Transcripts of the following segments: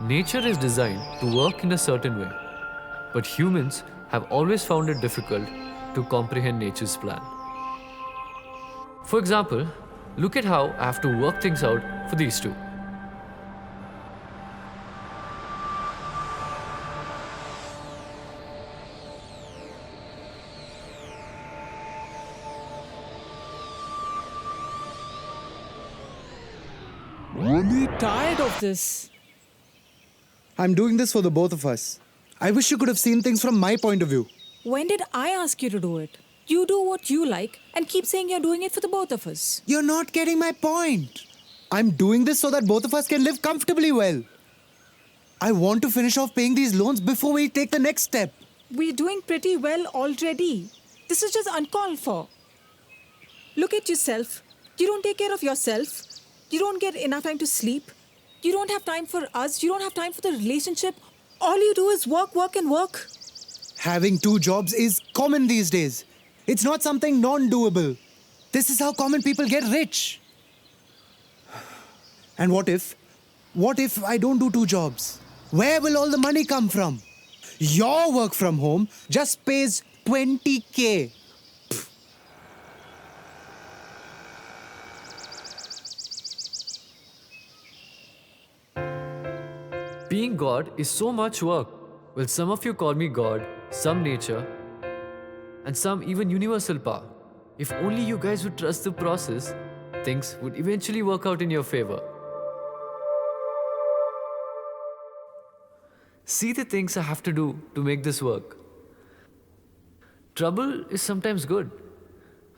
Nature is designed to work in a certain way, but humans have always found it difficult to comprehend nature's plan. For example, look at how I have to work things out for these two. Really tired of this. I'm doing this for the both of us. I wish you could have seen things from my point of view. When did I ask you to do it? You do what you like and keep saying you're doing it for the both of us. You're not getting my point. I'm doing this so that both of us can live comfortably well. I want to finish off paying these loans before we take the next step. We're doing pretty well already. This is just uncalled for. Look at yourself. You don't take care of yourself. You don't get enough time to sleep. You don't have time for us. You don't have time for the relationship. All you do is work, work, and work. Having two jobs is common these days. It's not something non-doable. This is how common people get rich. And what if I don't do two jobs? Where will all the money come from? Your work from home just pays 20K. Being God is so much work. Well, some of you call me God, some nature, and some even universal power. If only you guys would trust the process, things would eventually work out in your favor. See the things I have to do to make this work. Trouble is sometimes good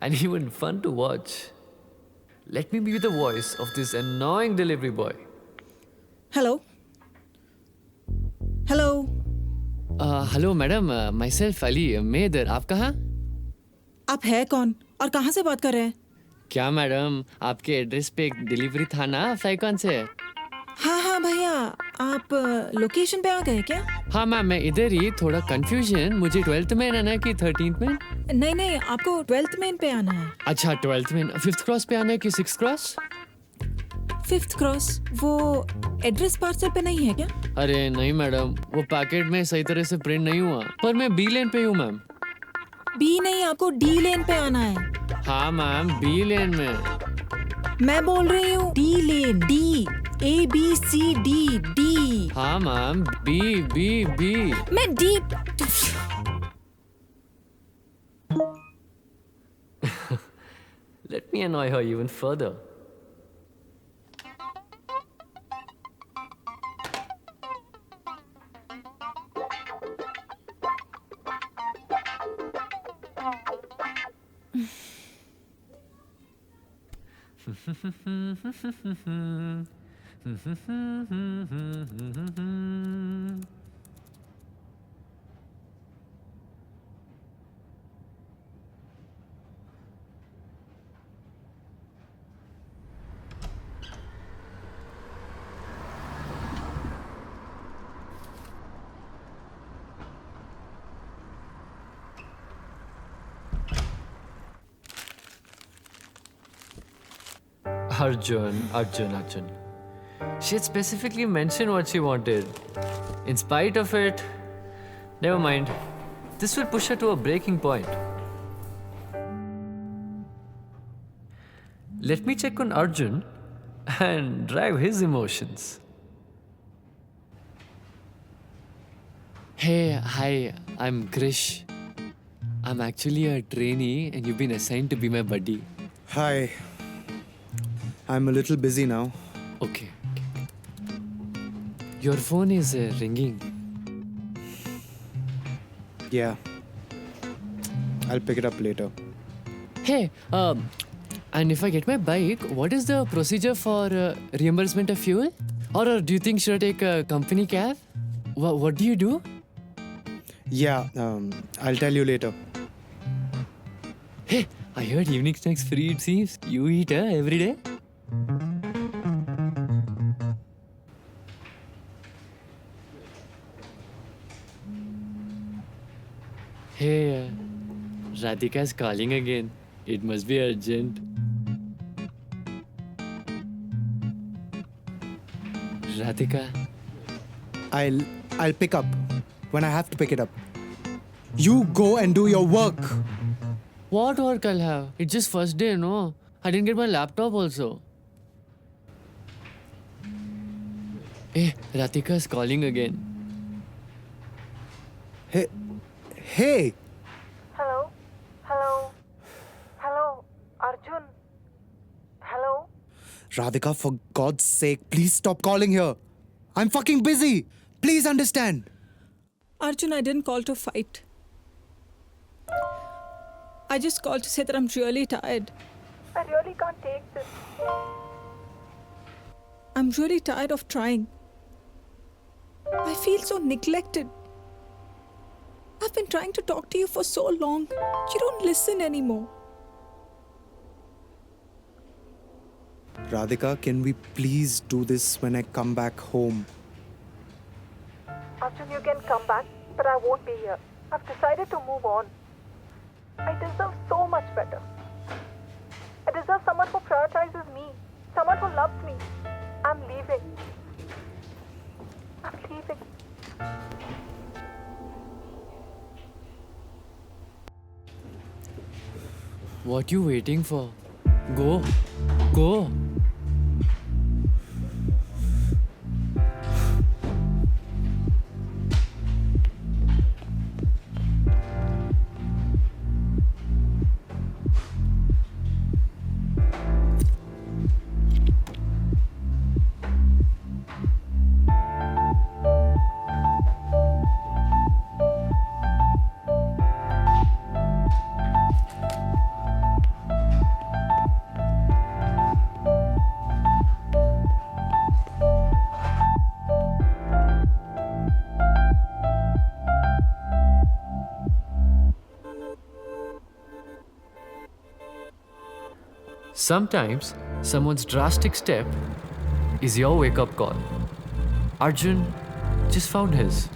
and even fun to watch. Let me be the voice of this annoying delivery boy. Hello? Hello? Hello madam my self Ali मैं इधर आप कहाँ आप है कौन और कहाँ से बात कर रहे हैं? क्या मैडम आपके एड्रेस पे एक डिलीवरी था ना फ्लाईकॉन से हाँ हाँ भैया, आप लोकेशन पे आ गए क्या? हाँ मैम मैं इधर ही थोड़ा कंफ्यूजन मुझे 12th में आना है कि 13th में नहीं नहीं, आपको 12th मेन पे आना है। अच्छा 12th में 5th क्रॉस पे आना है कि 6th क्रॉस 5th क्रॉस वो एड्रेस पार्सल पे नहीं है क्या? अरे नहीं मैडम वो पैकेट में सही तरह से प्रिंट नहीं हुआ पर मैं बी लेन पे हूँ मैम बी नहीं, आपको डी लेन पे आना है। हाँ मैम बी लेन में मैं बोल रही हूँ डी लेन, डी ABCD डी। हाँ मैम बी बी बी मैं D Let me annoy her even further. Arjun. She had specifically mentioned what she wanted. In spite of it, never mind. This will push her to a breaking point. Let me check on Arjun and drive his emotions. Hey, hi, I'm Krish. I'm actually a trainee and you've been assigned to be my buddy. Hi. I'm a little busy now. Okay. Your phone is ringing. Yeah. I'll pick it up later. Hey, and if I get my bike, what is the procedure for reimbursement of fuel? Or do you think should I take a company cab? What do you do? Yeah, I'll tell you later. Hey, I heard evening snacks free it seems. You eat every day? Hey, Radhika's calling again. It must be urgent. Radhika. I'll pick up when I have to pick it up. You go and do your work. What work I'll have? It's just first day, no? I didn't get my laptop also. Hey, Radhika's calling again. Hey, Hello? Hello? Hello? Arjun? Hello? Radhika, for God's sake, please stop calling here. I'm fucking busy. Please understand. Arjun, I didn't call to fight. I just called to say that I'm really tired. I really can't take this. I'm really tired of trying. I feel so neglected. I've been trying to talk to you for so long. You don't listen anymore. Radhika, can we please do this when I come back home? Arjun, you can come back, but I won't be here. I've decided to move on. I deserve so much better. I deserve someone who prioritizes me, someone who loves me. I'm leaving. I'm leaving. What you waiting for? Go. Go. Sometimes someone's drastic step is your wake up call. Arjun just found his.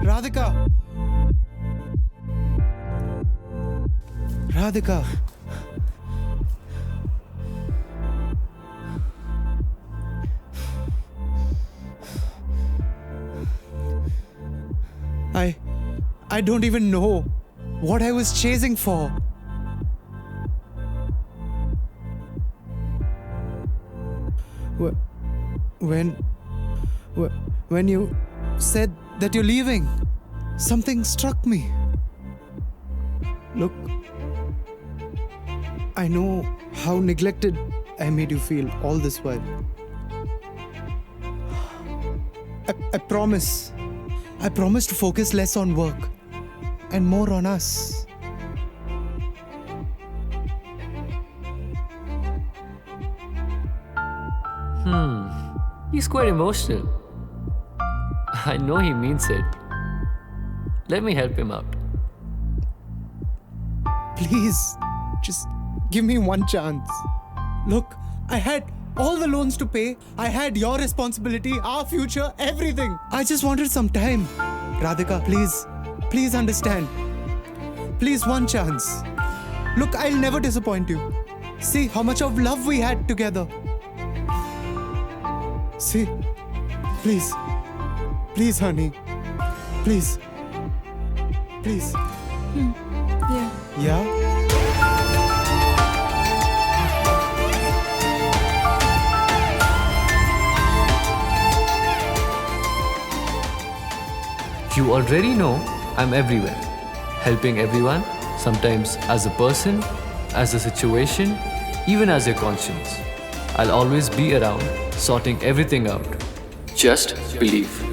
Radhika! Radhika! I don't even know what I was chasing for. When you said that you're leaving, something struck me. Look, I know how neglected I made you feel all this while. I promise to focus less on work and more on us. He's quite emotional. I know he means it. Let me help him out. Please, just give me one chance. Look, I had all the loans to pay. I had your responsibility, our future, everything. I just wanted some time. Radhika, please understand. Please, one chance. Look, I'll never disappoint you. See how much of love we had together. See, please, honey. Please. Yeah. Yeah? You already know I'm everywhere, helping everyone, sometimes as a person, as a situation, even as your conscience. I'll always be around, sorting everything out. Just believe.